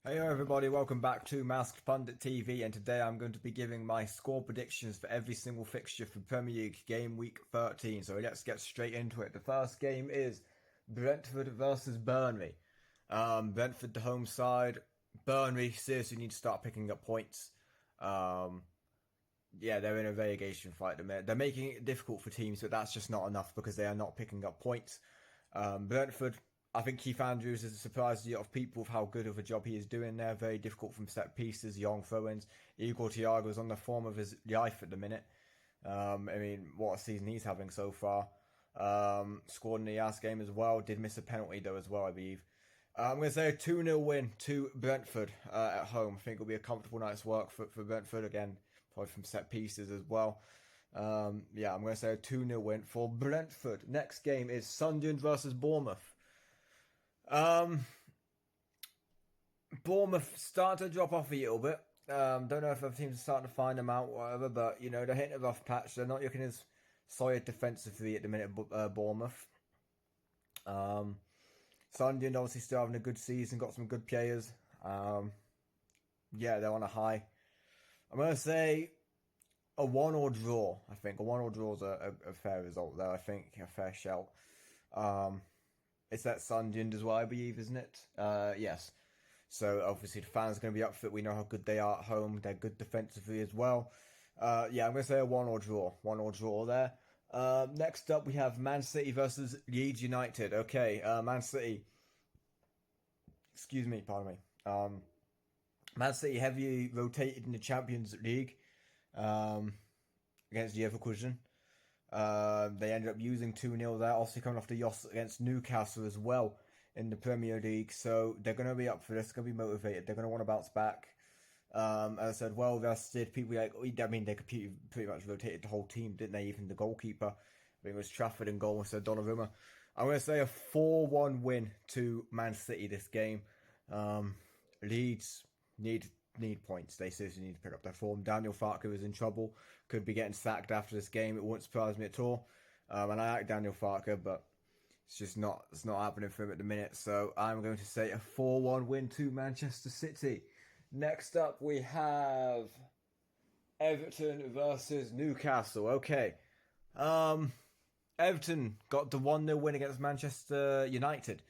Hey everybody, welcome back to Masked Pundit TV, and today I'm going to be giving my score predictions for every single fixture for Premier League Game Week 13. So let's get straight into it. The first game is Brentford versus Burnley. Brentford the home side. Burnley seriously need to start picking up points. Yeah, they're in a relegation fight at the minute. They're making it difficult for teams, but that's just not enough because they are not picking up points. Brentford, I think Keith Andrews has surprised a lot of people with how good of a job he is doing there. Very difficult from set pieces, long throw-ins. Igor Thiago's on the form of his life at the minute. I mean, what a season he's having so far. Scored in the last game as well. Did miss a penalty though as well, I believe. I'm going to say a 2-0 win to Brentford at home. I think it'll be a comfortable night's work for Brentford again, probably from set pieces as well. Yeah, I'm going to say a 2-0 win for Brentford. Next game is Sunderland versus Bournemouth. Bournemouth start to drop off a little bit. Don't know if other teams are starting to find them out or whatever, but you know, they're hitting a rough patch. They're not looking as solid defensively at the minute, Bournemouth. Sunderland obviously still having a good season, got some good players. Yeah, they're on a high. I'm going to say a 1 or draw. I think a 1 or draw is a fair result there. I think a fair shout. It's at Sunderland as well, I believe, isn't it? Yes. So obviously the fans are going to be up for it. We know how good they are at home. They're good defensively as well. Yeah, I'm going to say a 1 or draw. 1 or draw there. Next up, we have Man City versus Leeds United. Okay, Man City. Excuse me, pardon me. Man City heavily rotated in the Champions League against Leverkusen. They ended up using 2-0 there, also coming off the loss against Newcastle as well in the Premier League. So they're going to be up for this, going to be motivated. They're going to want to bounce back. As I said, well rested. People like, I mean, they pretty much rotated the whole team, didn't they? Even the goalkeeper. I think it was Trafford in goal instead of Donnarumma. I'm going to say a 4-1 win to Man City this game. Leeds need points. They seriously need to pick up their form. Daniel Farke is in trouble. Could be getting sacked after this game. It wouldn't surprise me at all. And I like Daniel Farke, but it's not happening for him at the minute. So I'm going to say a 4-1 win to Manchester City. Next up, we have Everton versus Newcastle. Okay. Everton got the 1-0 win against Manchester United.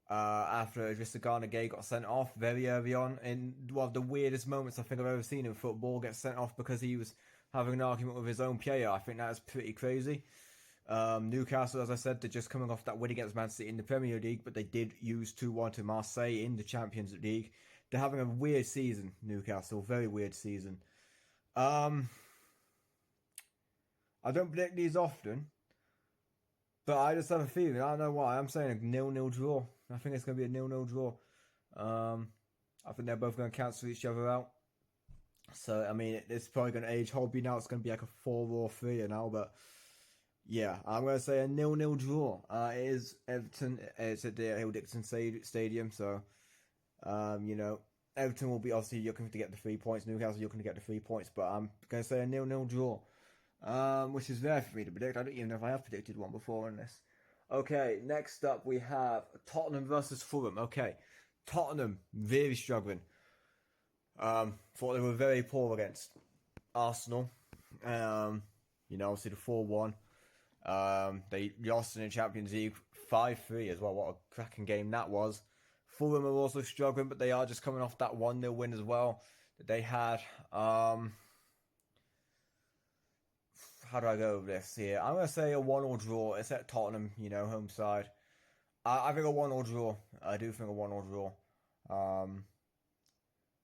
After Idrissa Gana Gay got sent off very early on in one of the weirdest moments I think I've ever seen in football, get sent off because he was having an argument with his own player. I think that is pretty crazy. Newcastle, as I said, they're just coming off that win against Man City in the Premier League, but they did use 2-1 to Marseille in the Champions League. They're having a weird season, Newcastle, very weird season. I don't predict these often, but I just have a feeling, I don't know why, I'm saying a 0-0 draw. I think it's going to be a 0-0 draw. I think they're both going to cancel each other out. So, I mean, it's probably going to age hobby now. It's going to be like a 4 or 3 now, but yeah, I'm going to say a 0-0 draw. It is Everton. It's at the Hill-Dixon Stadium, so, you know, Everton will be obviously looking to get the 3 points. Newcastle looking to get the 3 points, but I'm going to say a 0-0 draw. Which is rare for me to predict. I don't even know if I have predicted one before in this. Okay, next up we have Tottenham versus Fulham. Okay, Tottenham really struggling. Thought they were very poor against Arsenal. You know, obviously the 4-1. They lost in the Champions League 5-3 as well. What a cracking game that was. Fulham are also struggling, but they are just coming off that 1-0 win as well that they had. How do I go with this here? I'm going to say a 1 or draw. It's at Tottenham, you know, home side. I think a 1 or draw. I do think a 1 or draw.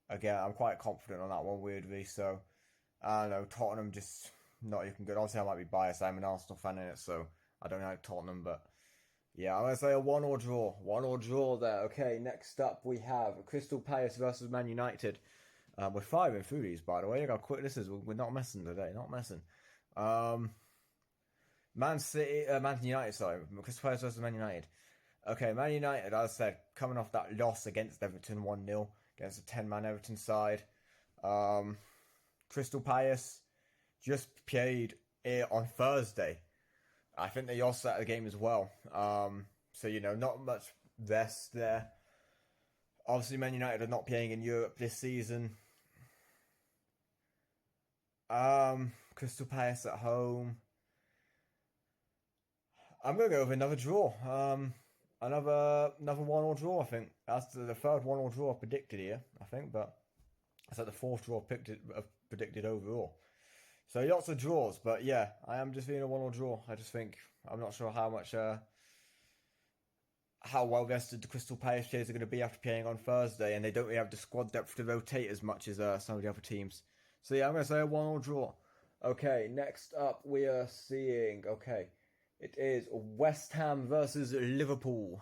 Again, I'm quite confident on that one, weirdly. So, I don't know. Tottenham just not looking good. Obviously, I might be biased. I'm an Arsenal fan in it, so I don't like Tottenham. But yeah, I'm going to say a 1 or draw. 1 or draw there. Okay, next up we have Crystal Palace versus Man United. We're firing through these, by the way. Look how quick this is. We're not messing today. Not messing. Man United, sorry, Crystal Palace versus Man United. Okay, Man United, as I said, coming off that loss against Everton 1-0 against a 10-man Everton side. Crystal Palace just played it on Thursday. I think they lost that game as well. So, you know, not much rest there. Obviously, Man United are not playing in Europe this season. Crystal Palace at home. I'm gonna go with another draw. Another 1-1 draw. I think that's the third 1-1 draw predicted here. I think, but it's like the fourth draw predicted overall. So lots of draws, but yeah, I am just being a 1-1 draw. I just think I'm not sure how well rested the Crystal Palace players are going to be after playing on Thursday, and they don't really have the squad depth to rotate as much as some of the other teams. So yeah, I'm going to say a 1-1 draw. Okay, next up we are seeing. Okay, it is West Ham versus Liverpool.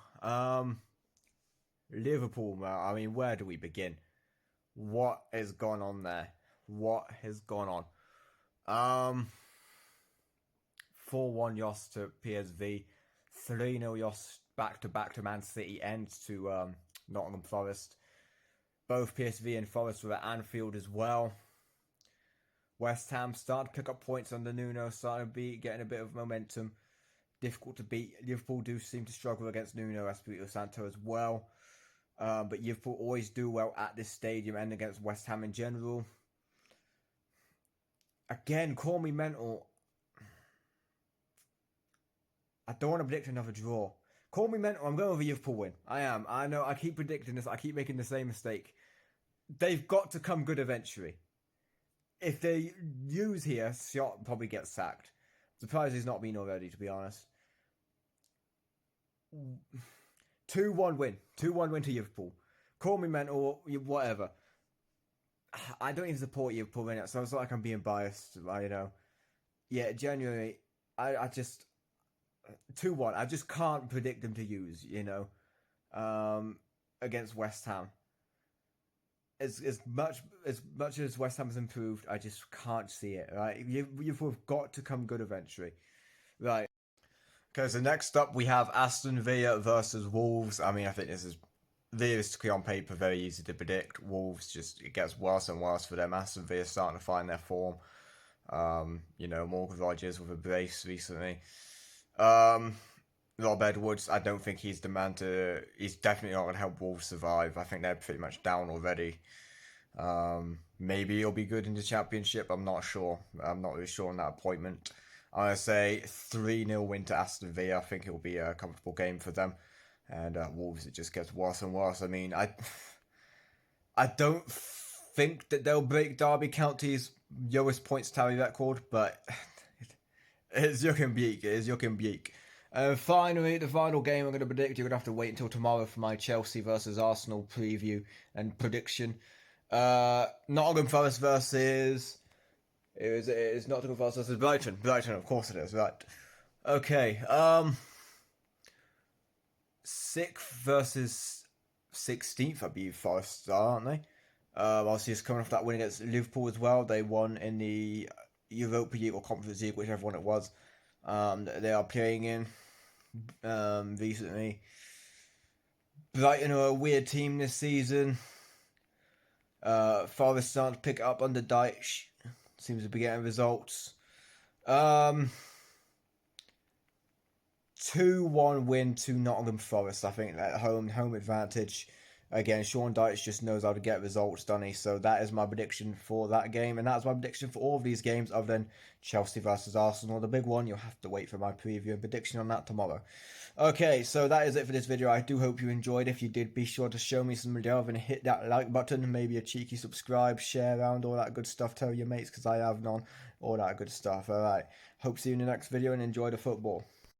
Liverpool. I mean, where do we begin? What has gone on there? What has gone on? 4-1 loss to PSV, 3-0 loss back to Man City and to Nottingham Forest. Both PSV and Forest were at Anfield as well. West Ham started to pick up points under Nuno, starting to be getting a bit of momentum. Difficult to beat. Liverpool do seem to struggle against Nuno Espirito Santo as well. But Liverpool always do well at this stadium and against West Ham in general. Again, call me mental. I don't want to predict another draw. Call me mental. I'm going with a Liverpool win. I am. I know. I keep predicting this. I keep making the same mistake. They've got to come good eventually. If they lose here, Scott probably gets sacked. Surprised he's not been already, to be honest. 2-1 win. 2-1 win to Liverpool. Call me mental, whatever. I don't even support Liverpool in it, so it's not like I'm being biased. You know. Yeah, genuinely, I just 2-1. I just can't predict them to use, you know, against West Ham. As much as West Ham has improved, I just can't see it. Right, you've got to come good eventually. Right. Okay, so next up we have Aston Villa versus Wolves. I mean, I think this is realistically on paper very easy to predict. Wolves it gets worse and worse for them. Aston Villa starting to find their form. You know, Morgan Rogers with a brace recently. Rob Edwards, I don't think he's the man to. He's definitely not going to help Wolves survive. I think they're pretty much down already. Maybe he'll be good in the Championship. I'm not sure. I'm not really sure on that appointment. I'm going to say 3-0 win to Aston Villa. I think it will be a comfortable game for them. And Wolves, it just gets worse and worse. I mean, I don't think that they'll break Derby County's lowest points tally record, but it's looking bleak. It is looking bleak. And finally, the final game I'm going to predict, you're going to have to wait until tomorrow for my Chelsea versus Arsenal preview and prediction. Nottingham Forest versus... It is Nottingham Forest versus Brighton. Brighton, of course it is, right. Okay, 6th versus 16th, I believe Forest are, aren't they? Obviously, it's coming off that win against Liverpool as well. They won in the Europa League or Conference League, whichever one it was. They are playing in recently. Brighton are a weird team this season. Forest starting to pick it up under Dyche. Seems to be getting results. 2-1 win to Nottingham Forest, I think. At home advantage. Again, Sean Dyche just knows how to get results, doesn't he? So that is my prediction for that game. And that's my prediction for all of these games other than Chelsea versus Arsenal. The big one, you'll have to wait for my preview and prediction on that tomorrow. Okay, so that is it for this video. I do hope you enjoyed. If you did, be sure to show me some love and hit that like button. Maybe a cheeky subscribe, share around, all that good stuff. Tell your mates because I have none. All that good stuff. Alright, hope to see you in the next video and enjoy the football.